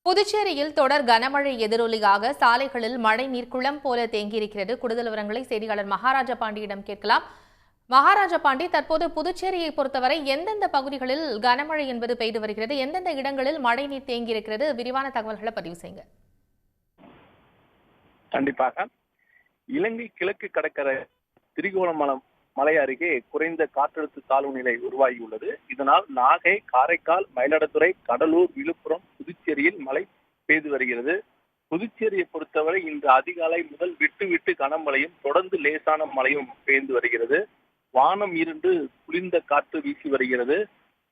புதுச்சேரியில் தொடர் கனமழை எதிரொலியாக சாலைகளில் மழைநீர் குளம் போல தேங்கியிருக்கிறது. கூடுதல் விவரங்களை செய்தியாளர் மகாராஜா பாண்டியிடம் கேட்கலாம். மகாராஜா பாண்டி, தற்போது புதுச்சேரியை பொறுத்தவரை எந்தெந்த பகுதிகளில் கனமழை என்பது பெய்து வருகிறது, எந்தெந்த இடங்களில் மழைநீர் தேங்கியிருக்கிறது, விரிவான தகவல்களை பதிவு செய்யுங்க. கண்டிப்பாக இலங்கை கிழக்கு கடற்கரை திரிகோணமலை மலை அருகே குறைந்த காற்றழுத்த தாழ்வு நிலை உருவாகியுள்ளது. இதனால் நாகை, காரைக்கால், மயிலாடுதுறை, கடலூர், விழுப்புரம், புதுச்சேரியில் மழை பெய்து வருகிறது. புதுச்சேரியை பொறுத்தவரை இன்று அதிகாலை முதல் விட்டு கனமழையும் தொடர்ந்து லேசான மழையும் பெய்து வருகிறது. வானம் இருண்டு குளிர்ந்த காற்று வீசி வருகிறது.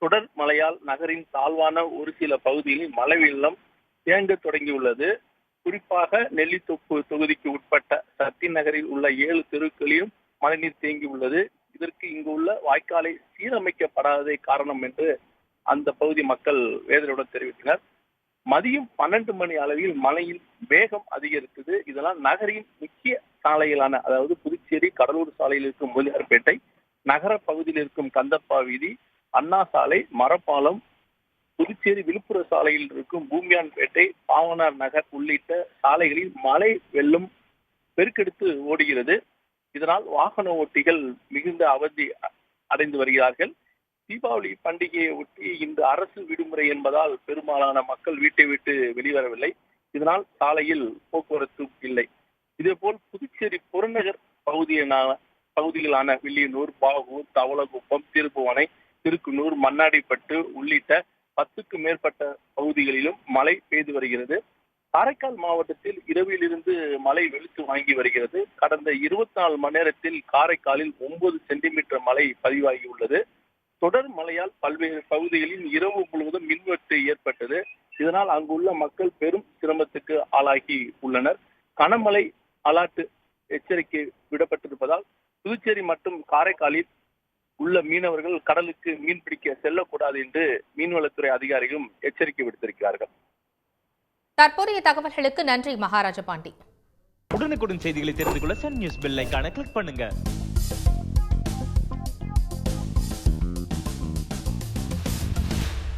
தொடர் மழையால் நகரின் தாழ்வான ஒரு சில பகுதிகளில் மழை வெள்ளம் தேங்க தொடங்கியுள்ளது. குறிப்பாக நெல்லித்தோப்பு தொகுதிக்கு உட்பட்ட சத்தி நகரில் உள்ள 7 தெருக்களிலும் மழைநீர் தேங்கி உள்ளது. இதற்கு இங்கு உள்ள வாய்க்காலை சீரமைக்கப்படாததே காரணம் என்று அந்த பகுதி மக்கள் வேதனையுடன் தெரிவித்தனர். மதியம் 12 மணி அளவில் மழையின் வேகம் அதிகரித்தது. இதனால் நகரின் முக்கிய சாலைகளான அதாவது புதுச்சேரி கடலூர் சாலையில் இருக்கும் முதலியார்பேட்டை, நகர பகுதியில் இருக்கும் கந்தப்பா வீதி, அண்ணா சாலை, மரப்பாலம், புதுச்சேரி விழுப்புர சாலையில் இருக்கும் பூமியான்பேட்டை, பாவனார் நகர் உள்ளிட்ட சாலைகளில் மழை வெள்ளம் பெருக்கெடுத்து ஓடுகிறது. இதனால் வாகன ஓட்டிகள் மிகுந்த அவதி அடைந்து வருகிறார்கள். தீபாவளி பண்டிகையை ஒட்டி இன்று அரசு விடுமுறை என்பதால் பெரும்பாலான மக்கள் வீட்டை விட்டு வெளிவரவில்லை. இதனால் சாலையில் போக்குவரத்து இல்லை. இதேபோல் புதுச்சேரி புறநகர் பகுதிகளான வில்லியனூர், பாகூர், தவளகுப்பம், திருப்புவனை, திருக்குனூர், மண்ணாடிப்பட்டு உள்ளிட்ட 10க்கும் மேற்பட்ட பகுதிகளிலும் மழை பெய்து வருகிறது. காரைக்கால் மாவட்டத்தில் இரவிலிருந்து மழை வெளுத்து வாங்கி வருகிறது. கடந்த 24 மணி நேரத்தில் காரைக்காலில் 9 சென்டிமீட்டர் மழை பதிவாகியுள்ளது. தொடர் மழையால் பல்வேறு பகுதிகளில் இரவு முழுவதும் மின்வெட்டு ஏற்பட்டது. இதனால் அங்குள்ள மக்கள் பெரும் சிரமத்துக்கு ஆளாகி உள்ளனர். கனமழை அலர்ட் எச்சரிக்கை விடப்பட்டிருப்பதால் புதுச்சேரி மற்றும் காரைக்காலில் உள்ள மீனவர்கள் கடலுக்கு மீன் பிடிக்க செல்லக்கூடாது என்று மீன்வளத்துறை அதிகாரிகளும் எச்சரிக்கை விடுத்திருக்கிறார்கள். தற்போதைய தகவல்களுக்கு நன்றி மகாராஜா பாண்டி. உடனுக்குடன் செய்திகளை தெரிந்து கொள்ள சன் நியூஸ் பெல் ஐகானை கிளிக் பண்ணுங்க.